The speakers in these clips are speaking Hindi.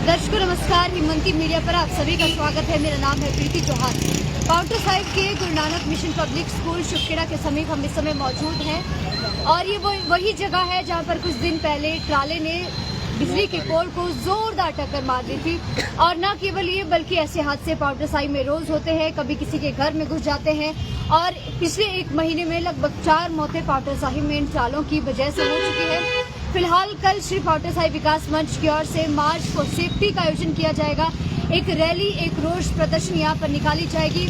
दर्शकों नमस्कार, हिमंती मीडिया पर आप सभी का स्वागत है। मेरा नाम है प्रीति चौहान। पाउंटा साहिब के Guru Nanak mission public school शुक्खेड़ा के समीप हम इस समय मौजूद हैं और ये वही जगह है जहां पर कुछ दिन पहले ट्राले ने बिजली के पोल को जोरदार टक्कर मार दी थी। और न केवल ये बल्कि ऐसे हादसे पाउंटा साहिब में रोज होते हैं, कभी किसी के घर में घुस जाते हैं और पिछले एक महीने में लगभग 4 मौतें पाउंटा साहिब में इन ट्रालों की वजह से हो चुकी है। फिलहाल कल श्री पाउंटा साहिब विकास मंच की ओर से मार्च फॉर सेफ्टी का आयोजन किया जाएगा। एक रैली, एक रोष प्रदर्शन यहाँ पर निकाली जाएगी।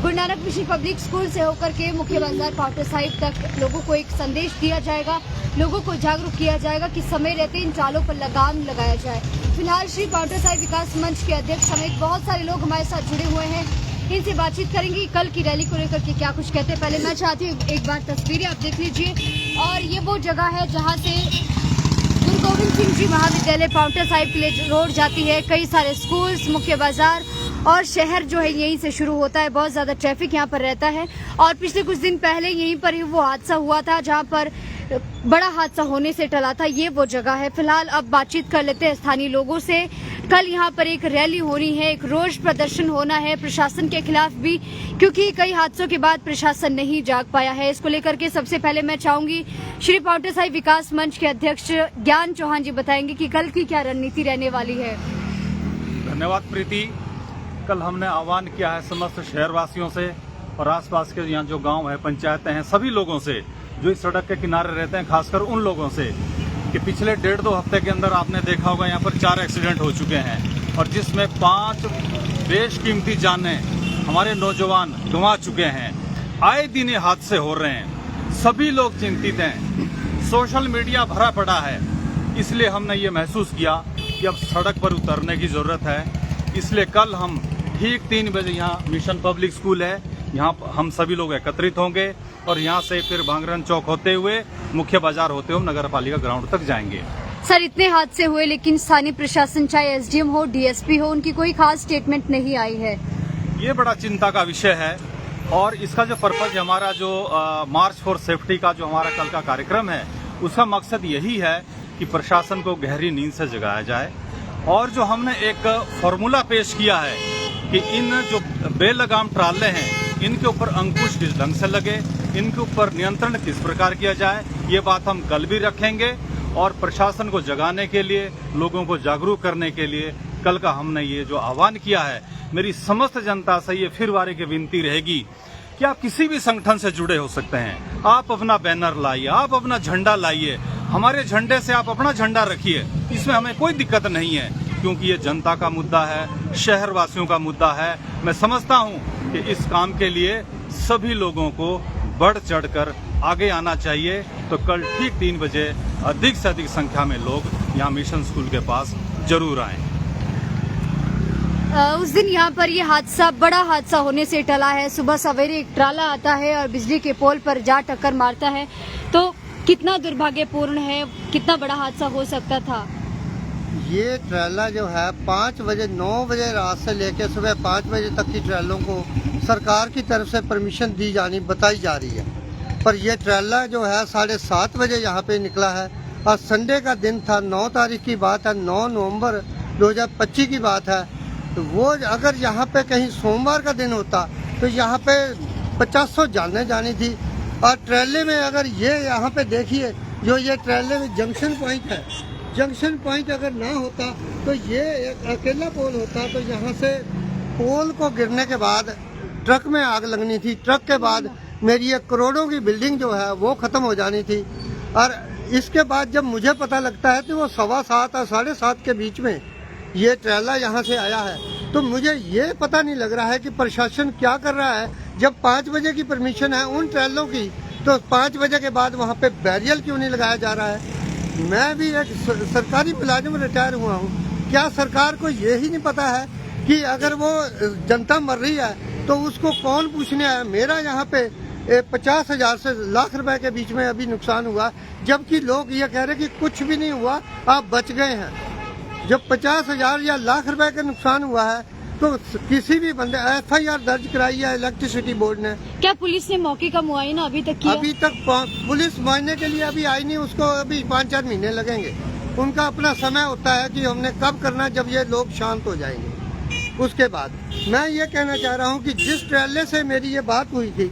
Guru Nanak mission public school से होकर के मुख्य बाजार पाउंटा साहिब तक लोगों को एक संदेश दिया जाएगा, लोगों को जागरूक किया जाएगा कि समय रहते इन ट्रालों पर लगाम लगाया जाए। फिलहाल श्री पाउंटा साहिब विकास मंच के अध्यक्ष समेत बहुत सारे लोग हमारे साथ जुड़े हुए हैं। इनसे बातचीत करेंगे कल की रैली को लेकर के क्या कुछ कहते हैं। पहले मैं चाहती हूँ एक बार तस्वीरें आप देख लीजिए और ये वो जगह है जहाँ से गुरु गोविंद सिंह जी महाविद्यालय पाउंटा साहिब के लिए रोड जाती है। कई सारे स्कूल्स, मुख्य बाजार और शहर जो है यहीं से शुरू होता है। बहुत ज्यादा ट्रैफिक यहाँ पर रहता है और पिछले कुछ दिन पहले यहीं पर ही वो हादसा हुआ था जहाँ पर बड़ा हादसा होने से टला था। ये वो जगह है। फिलहाल अब बातचीत कर लेते हैं स्थानीय लोगों से। कल यहाँ पर एक रैली होनी है, एक रोष प्रदर्शन होना है प्रशासन के खिलाफ भी, क्योंकि कई हादसों के बाद प्रशासन नहीं जाग पाया है। इसको लेकर के सबसे पहले मैं चाहूंगी श्री पाउंटा साहिब विकास मंच के अध्यक्ष ज्ञान चौहान जी बताएंगे कि कल की क्या रणनीति रहने वाली है। धन्यवाद प्रीति। कल हमने आह्वान किया है समस्त शहरवासियों से और आसपास के यहाँ जो गांव है, पंचायतें हैं, सभी लोगों से जो इस सड़क के किनारे रहते हैं, खासकर उन लोगों से कि पिछले 1.5-2 हफ्ते के अंदर आपने देखा होगा यहाँ पर 4 एक्सीडेंट हो चुके हैं और जिसमें 5 बेशकीमती जानें हमारे नौजवान गंवा चुके हैं। आए दिन ये हादसे हो रहे हैं, सभी लोग चिंतित हैं, सोशल मीडिया भरा पड़ा है। इसलिए हमने ये महसूस किया कि अब सड़क पर उतरने की जरूरत है। इसलिए कल हम ठीक 3 बजे यहाँ मिशन पब्लिक स्कूल है, यहाँ हम सभी लोग एकत्रित होंगे और यहाँ से फिर भांगरन चौक होते हुए मुख्य बाजार होते हुए नगर पालिका ग्राउंड तक जाएंगे। सर, इतने हादसे हुए लेकिन स्थानीय प्रशासन चाहे एसडीएम हो, डीएसपी हो, उनकी कोई खास स्टेटमेंट नहीं आई है। ये बड़ा चिंता का विषय है और इसका जो पर्पज है, हमारा जो मार्च फॉर सेफ्टी का जो हमारा कल का कार्यक्रम है, उसका मकसद यही है कि प्रशासन को गहरी नींद से जगाया जाए। और जो हमने एक फॉर्मूला पेश किया है कि इन जो बेलगाम ट्राले हैं इनके ऊपर अंकुश किस ढंग से लगे, इनके ऊपर नियंत्रण किस प्रकार किया जाए, ये बात हम कल भी रखेंगे। और प्रशासन को जगाने के लिए, लोगों को जागरूक करने के लिए कल का हमने ये जो आह्वान किया है, मेरी समस्त जनता से ये फिर बार की विनती रहेगी कि आप किसी भी संगठन से जुड़े हो सकते हैं। आप अपना बैनर लाइए, आप अपना झंडा लाइए, हमारे झंडे से आप अपना झंडा रखिए, इसमें हमें कोई दिक्कत नहीं है, क्योंकि ये जनता का मुद्दा है, शहरवासियों का मुद्दा है। मैं समझता हूँ कि इस काम के लिए सभी लोगों को बढ़ चढ़कर आगे आना चाहिए। तो कल ठीक 3 बजे अधिक से अधिक संख्या में लोग यहाँ मिशन स्कूल के पास जरूर आएं। उस दिन यहाँ पर ये हादसा, बड़ा हादसा होने से टला है। सुबह सवेरे एक ट्राला आता है और बिजली के पोल पर जा टक्कर मारता है, तो कितना दुर्भाग्यपूर्ण है, कितना बड़ा हादसा हो सकता था। ये ट्रेला जो है 5 बजे 9 बजे रात से लेकर सुबह 5 बजे तक की ट्रेलों को सरकार की तरफ से परमिशन दी जानी बताई जा रही है, पर यह ट्रेला जो है 7:30 बजे यहाँ पे निकला है और संडे का दिन था। 9 तारीख की बात है, 9 नवंबर 2025 की बात है। तो वो अगर यहाँ पे कहीं सोमवार का दिन होता तो यहाँ पे 50 जाने जानी थी। और ट्रेले में अगर ये यहाँ पे देखिए, जो ये ट्रेले में जंक्शन पॉइंट है, जंक्शन पॉइंट अगर ना होता तो ये एक अकेला पोल होता, तो यहाँ से पोल को गिरने के बाद ट्रक में आग लगनी थी। ट्रक के बाद मेरी एक करोड़ों की बिल्डिंग जो है वो खत्म हो जानी थी। और इसके बाद जब मुझे पता लगता है तो वो 7:15 और 7:30 के बीच में ये ट्रेला यहाँ से आया है, तो मुझे ये पता नहीं लग रहा है कि प्रशासन क्या कर रहा है। जब 5 बजे की परमिशन है उन ट्रेलों की, तो 5 बजे के बाद वहाँ पे बैरियर क्यों नहीं लगाया जा रहा है। मैं भी एक सरकारी मुलाजिम रिटायर हुआ हूँ, क्या सरकार को यही नहीं पता है कि अगर वो जनता मर रही है तो उसको कौन पूछने आया। मेरा यहाँ पे 50,000 से लाख रुपए के बीच में अभी नुकसान हुआ, जबकि लोग ये कह रहे कि कुछ भी नहीं हुआ, आप बच गए हैं। जब 50,000 या लाख रुपए का नुकसान हुआ है तो किसी भी बंदे FIR दर्ज कराई है इलेक्ट्रिसिटी बोर्ड ने। क्या पुलिस ने मौके का मुआयना अभी तक किया? अभी तक पुलिस मुआयने के लिए अभी आई नहीं, उसको अभी 5-4 महीने लगेंगे। उनका अपना समय होता है कि हमने कब करना, जब ये लोग शांत हो जाएंगे। उसके बाद मैं ये कहना चाह रहा हूँ कि जिस ट्रेले से मेरी ये बात हुई थी,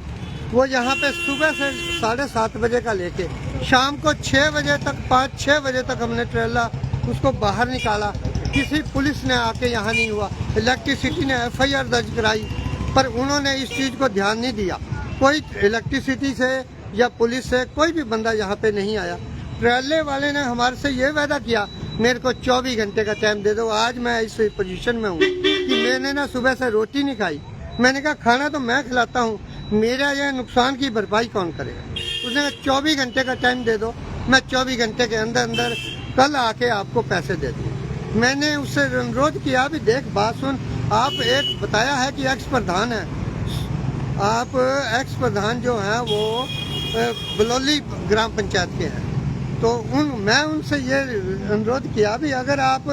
वो यहाँ पे सुबह से 7:30 बजे का लेके शाम को 6 बजे तक, 5-6 बजे तक हमने ट्रेला उसको बाहर निकाला। किसी पुलिस ने आके यहाँ नहीं हुआ, इलेक्ट्रिसिटी ने FIR दर्ज कराई, पर उन्होंने इस चीज़ को ध्यान नहीं दिया। कोई इलेक्ट्रिसिटी से या पुलिस से कोई भी बंदा यहाँ पे नहीं आया। ट्रेले वाले ने हमारे से ये वादा किया, मेरे को 24 घंटे का टाइम दे दो। आज मैं इस पोजीशन में हूँ कि मैंने ना सुबह से रोटी नहीं खाई। मैंने कहा खाना तो मैं खिलाता हूँ, मेरा यह नुकसान की भरपाई कौन करेगा। उसने कहा 24 घंटे का टाइम दे दो, मैं 24 घंटे के अंदर अंदर कल आके आपको पैसे दे दूँ। मैंने उससे अनुरोध किया, भी देख बात सुन, आप एक बताया है कि एक्स प्रधान है, आप एक्स प्रधान जो हैं वो बलौली ग्राम पंचायत के हैं, तो मैं उनसे ये अनुरोध किया भी अगर आप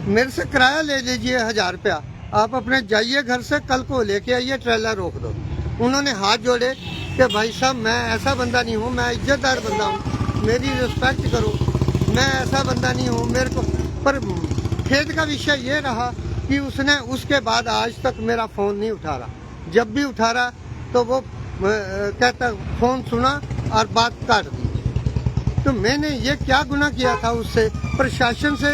मेरे से किराया ले लीजिए 1000 रुपया, आप अपने जाइए घर से, कल को लेके आइए, ट्रेलर रोक दो। उन्होंने हाथ जोड़े कि भाई साहब मैं ऐसा बंदा नहीं हूँ, मैं इज्जतदार बंदा हूँ, मेरी रिस्पेक्ट करो, मैं ऐसा बंदा नहीं हूँ मेरे को। पर खेद का विषय ये रहा कि उसने उसके बाद आज तक मेरा फ़ोन नहीं उठा रहा। जब भी उठा रहा तो वो कहता फ़ोन सुना और बात काट दी। तो मैंने ये क्या गुनाह किया था उससे? प्रशासन से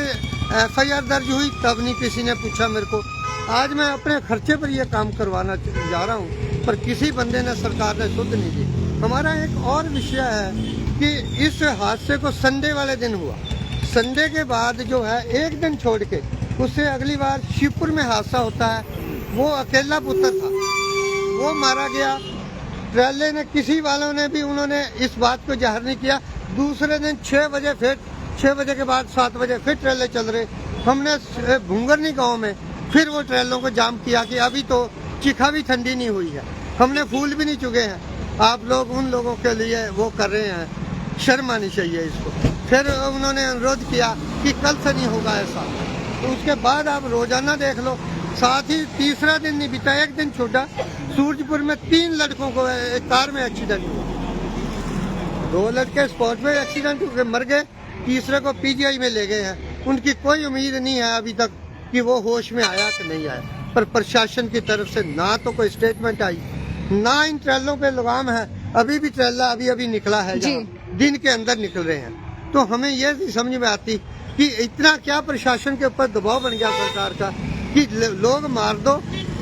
FIR दर्ज हुई तब नहीं किसी ने पूछा मेरे को। आज मैं अपने खर्चे पर ये काम करवाना जा रहा हूँ, पर किसी बंदे ने, सरकार ने सुध नहीं दी। हमारा एक और विषय है कि इस हादसे को संडे वाले दिन हुआ। संडे के बाद जो है एक दिन छोड़ के उससे अगली बार शिवपुर में हादसा होता है, वो अकेला पुत्र था, वो मारा गया। ट्रेले ने, किसी वालों ने भी, उन्होंने इस बात को जाहिर नहीं किया। दूसरे दिन 6 बजे फिर, 6 बजे के बाद 7 बजे फिर ट्रेले चल रहे। हमने भूंगरनी गांव में फिर वो ट्रेलों को जाम किया कि अभी तो चिखा भी ठंडी नहीं हुई है, हमने फूल भी नहीं चुगे हैं, आप लोग उन लोगों के लिए वो कर रहे हैं, शर्म आनी चाहिए इसको। फिर उन्होंने अनुरोध किया कि कल से नहीं होगा ऐसा। तो उसके बाद आप रोजाना देख लो। साथ ही तीसरा दिन नहीं बीता, एक दिन छोटा, सूरजपुर में 3 लड़कों को एक कार में एक्सीडेंट हुआ। 2 लड़के स्पॉट पे एक्सीडेंट होकर मर गए, तीसरे को PGI में ले गए हैं। उनकी कोई उम्मीद नहीं है अभी तक कि वो होश में आया कि नहीं आया। पर प्रशासन की तरफ से ना तो कोई स्टेटमेंट आई, ना इन ट्रेलों पे लगाम है। अभी भी ट्रेला अभी निकला है, दिन के अंदर निकल रहे हैं। तो हमें ये नहीं समझ में आती कि इतना क्या प्रशासन के ऊपर दबाव बन गया सरकार का कि लोग मार दो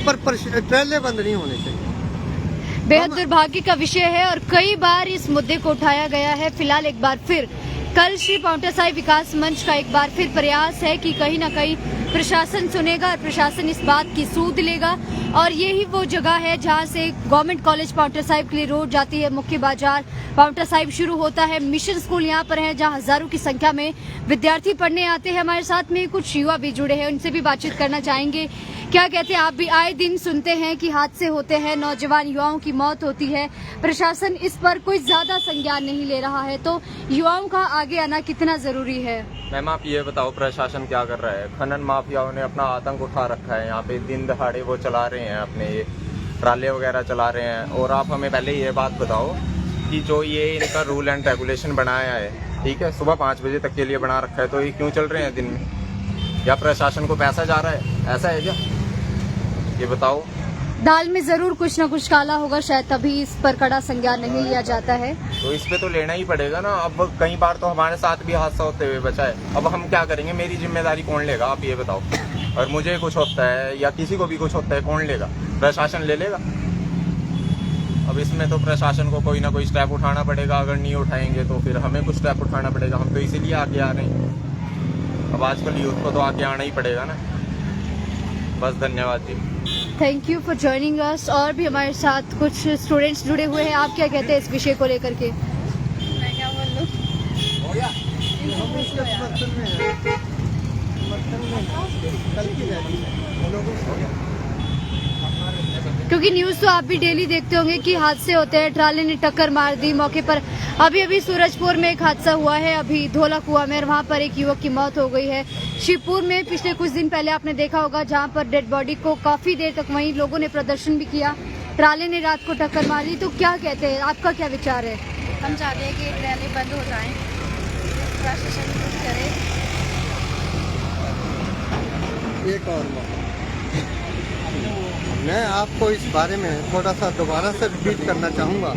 पर ट्रेले बंद नहीं होने चाहिए। बेहद दुर्भाग्य का विषय है और कई बार इस मुद्दे को उठाया गया है। फिलहाल एक बार फिर कल श्री पांवटा साहिब विकास मंच का एक बार फिर प्रयास है कि कहीं ना कहीं प्रशासन सुनेगा और प्रशासन इस बात की सूद लेगा। और यही वो जगह है जहां से गवर्नमेंट कॉलेज पांवटा साहिब के लिए रोड जाती है, मुख्य बाजार पांवटा साहिब शुरू होता है। मिशन स्कूल यहाँ पर है जहां हजारों की संख्या में विद्यार्थी पढ़ने आते हैं। हमारे साथ में कुछ युवा भी जुड़े हैं, उनसे भी बातचीत करना चाहेंगे। क्या कहते हैं? आप भी आए दिन सुनते हैं कि हादसे होते हैं, नौजवान युवाओं की मौत होती है, प्रशासन इस पर कोई ज्यादा संज्ञान नहीं ले रहा है, तो युवाओं का आगे आना कितना जरूरी है? मैम आप ये बताओ, प्रशासन क्या कर रहा है? खनन माफियाओं ने अपना आतंक उठा रखा है, यहाँ पे दिन दहाड़े वो चला रहे हैं, अपने ये ट्राले वगैरह चला रहे हैं। और आप हमें पहले ये बात बताओ कि जो ये इनका रूल एंड रेगुलेशन बनाया है, ठीक है, सुबह 5 बजे तक के लिए बना रखा है, तो ये क्यों चल रहे हैं दिन में? या प्रशासन को पैसा जा रहा है? ऐसा है क्या, ये बताओ। दाल में जरूर कुछ न कुछ काला होगा, शायद तभी इस पर कड़ा संज्ञान नहीं लिया जाता है। तो इस पे तो लेना ही पड़ेगा ना। अब कई बार तो हमारे साथ भी हादसा होते हुए बचा है, अब हम क्या करेंगे? मेरी जिम्मेदारी कौन लेगा, आप ये बताओ। और मुझे कुछ होता है या किसी को भी कुछ होता है, कौन लेगा? प्रशासन ले लेगा। अब इसमें तो प्रशासन को कोई ना कोई स्टेप उठाना पड़ेगा, अगर नहीं उठाएंगे तो फिर हमें कुछ स्टेप उठाना पड़ेगा। हम तो इसीलिए आगे आ रहे हैं, अब आजकल यूथ को तो आगे आना ही पड़ेगा ना। बस, धन्यवाद जी। Thank you for joining us. और भी हमारे साथ कुछ स्टूडेंट्स जुड़े हुए हैं, आप क्या कहते हैं इस विषय को लेकर के? मैं क्या बोलूं? क्योंकि न्यूज तो आप भी डेली देखते होंगे कि हादसे होते हैं, ट्राले ने टक्कर मार दी मौके पर। अभी सूरजपुर में एक हादसा हुआ है, अभी धोला कुआं में, वहां पर एक युवक की मौत हो गई है। शिवपुर में पिछले कुछ दिन पहले आपने देखा होगा, जहां पर डेड बॉडी को काफी देर तक वहीं लोगों ने प्रदर्शन भी किया, ट्राले ने रात को टक्कर मार दी। तो क्या कहते हैं, आपका क्या विचार है? हम चाहते हैं कि ट्रेनें बंद हो जाएं, प्रशासन कुछ करे एक और मौका। मैं आपको इस बारे में थोड़ा सा दोबारा से रिपीट करना चाहूँगा